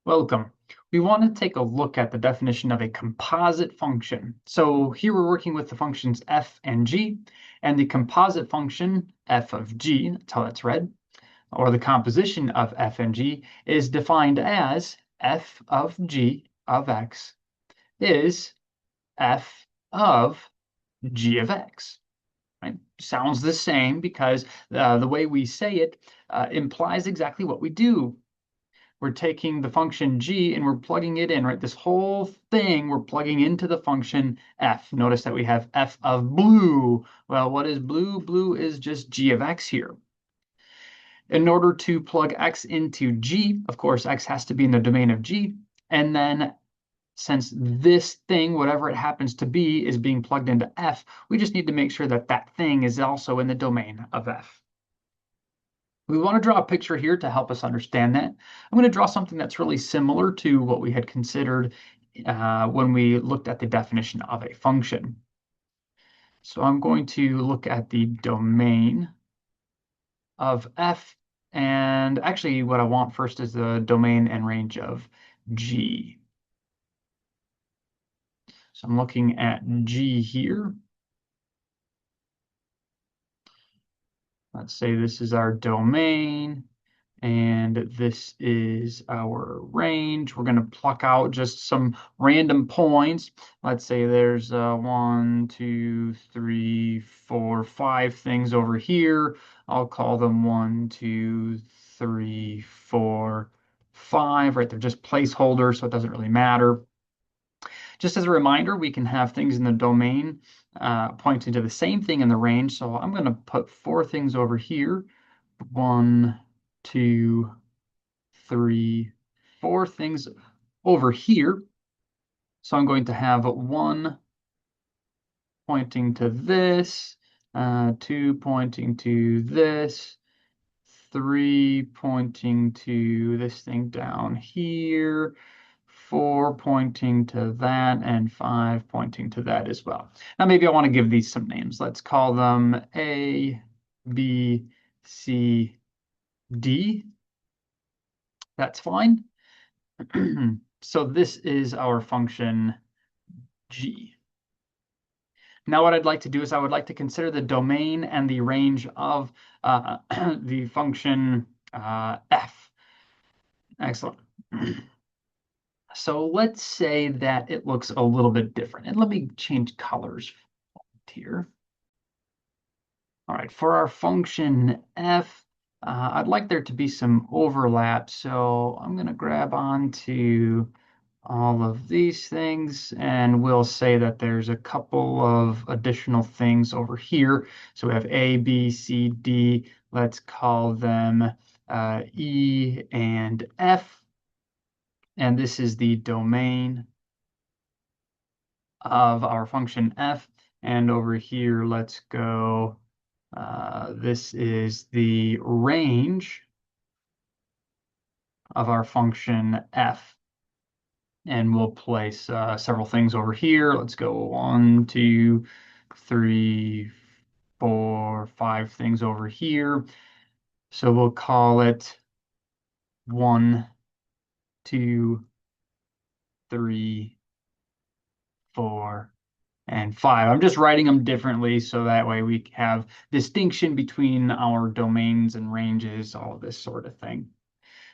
Welcome. We want to take a look at the definition of a composite function. So here we're working with the functions f and g, and the composite function f of g, that's how that's read, or the composition of f and g is defined as f of g of x is f of g of x. Right? Sounds the same because the way we say it implies exactly what we do. We're taking the function g and we're plugging it in, right? This whole thing we're plugging into the function f. Notice that we have f of blue. Well, what is blue? Blue is just g of x here. In order to plug x into g, of course, x has to be in the domain of g. And then since this thing, whatever it happens to be, is being plugged into f, we just need to make sure that that thing is also in the domain of f. We want to draw a picture here to help us understand that. I'm going to draw something that's really similar to what we had considered when we looked at the definition of a function. So I'm going to look at the domain of f, and actually what I want first is the domain and range of g. So I'm looking at g here. Let's say this is our domain, and this is our range. We're going to pluck out just some random points. Let's say there's 1, 2, 3, 4, 5 things over here. I'll call them 1, 2, 3, 4, 5, right? They're just placeholders, so it doesn't really matter. Just as a reminder, we can have things in the domain pointing to the same thing in the range. So I'm going to put 4 things over here. 1, 2, 3, 4 things over here. So I'm going to have 1 pointing to this, 2 pointing to this, 3 pointing to this thing down here, 4 pointing to that, and 5 pointing to that as well. Now maybe I want to give these some names. Let's call them A, B, C, D. That's fine. So this is our function g. Now what I'd like to do is I would like to consider the domain and the range of the function f. Excellent. So let's say that it looks a little bit different. And let me change colors here. All right, for our function f, I'd like there to be some overlap. So I'm going to grab onto all of these things, and we'll say that there's a couple of additional things over here. So we have A, B, C, D. Let's call them E and F. And this is the domain of our function f. And over here, let's go, this is the range of our function f. And we'll place several things over here. Let's go 1, 2, 3, 4, 5 things over here. So we'll call it 1, 2, 3, 4, and 5. I'm just writing them differently so that way we have distinction between our domains and ranges, all this sort of thing.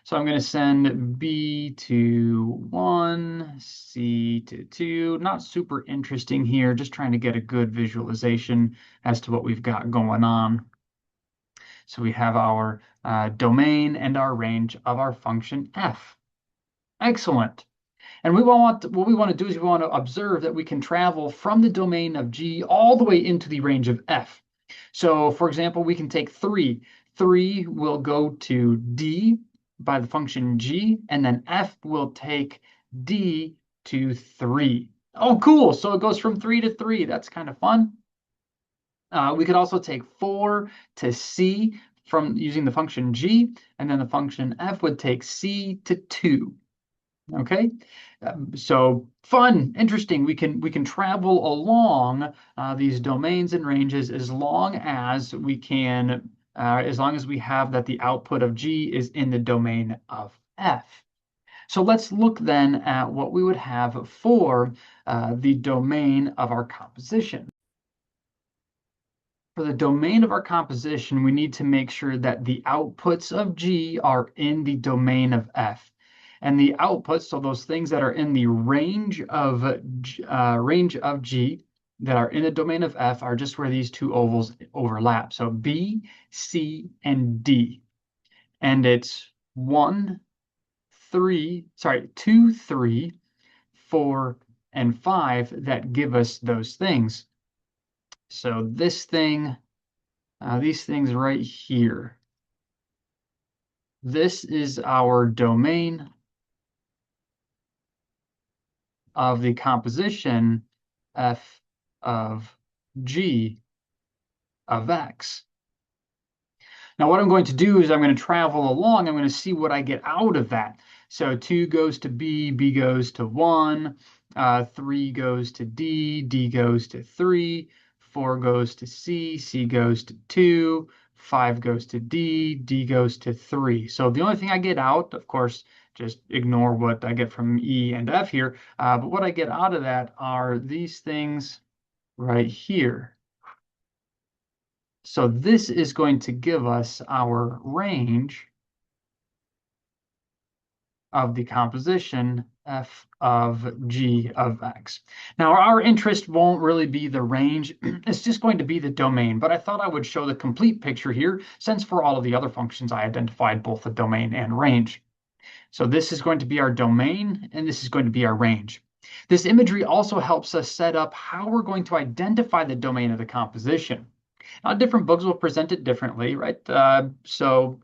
So I'm going to send B to 1, C to 2. Not super interesting here, just trying to get a good visualization as to what we've got going on. So we have our domain and our range of our function f. Excellent. And what we want to do is we want to observe that we can travel from the domain of g all the way into the range of f. So for example, we can take 3. 3 will go to d by the function g, and then f will take d to 3. Oh, cool. So it goes from 3 to 3. That's kind of fun. We could also take 4 to c from using the function g, and then the function f would take c to 2. Okay, so fun, interesting. We can travel along these domains and ranges as long as we can, as long as we have that the output of g is in the domain of f. So let's look then at what we would have for the domain of our composition. For the domain of our composition, we need to make sure that the outputs of G are in the domain of F. And the outputs, so those things that are in the range of G that are in the domain of F are just where these two ovals overlap. So B, C, and D. And it's 2, 3, 4, and 5 that give us those things. So this thing, these things right here, this is our domain of the composition f of g of x. Now what I'm going to do is I'm going to travel along. I'm going to see what I get out of that. So 2 goes to B, B goes to 1, 3 goes to D, D goes to 3, 4 goes to C, C goes to 2, 5 goes to D, D goes to 3. So the only thing I get out, of course, just ignore what I get from E and F here, but what I get out of that are these things right here. So this is going to give us our range of the composition f of g of x. Now, our interest won't really be the range. It's just going to be the domain. But I thought I would show the complete picture here, since for all of the other functions, I identified both the domain and range. So this is going to be our domain, and this is going to be our range. This imagery also helps us set up how we're going to identify the domain of the composition. Now, different books will present it differently, right? So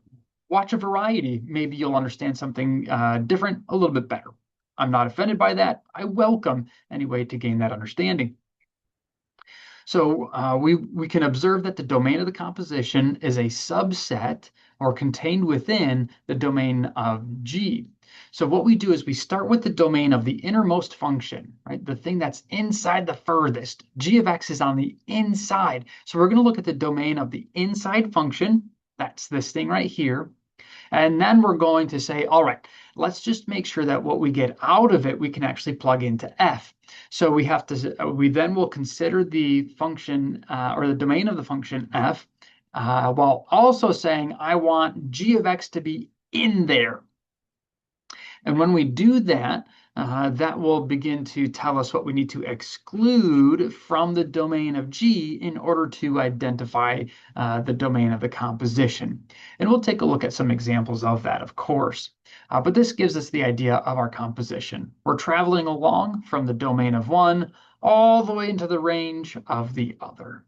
watch a variety. Maybe you'll understand something different a little bit better. I'm not offended by that. I welcome any way to gain that understanding. So we can observe that the domain of the composition is a subset or contained within the domain of G. So what we do is we start with the domain of the innermost function, right? The thing that's inside the furthest. G of x is on the inside. So we're going to look at the domain of the inside function. That's this thing right here. And then we're going to say, all right, let's just make sure that what we get out of it, we can actually plug into F. So we then will consider the function or the domain of the function F while also saying, I want G of X to be in there. And when we do that, that will begin to tell us what we need to exclude from the domain of G in order to identify the domain of the composition. And we'll take a look at some examples of that, of course. But this gives us the idea of our composition. We're traveling along from the domain of one all the way into the range of the other.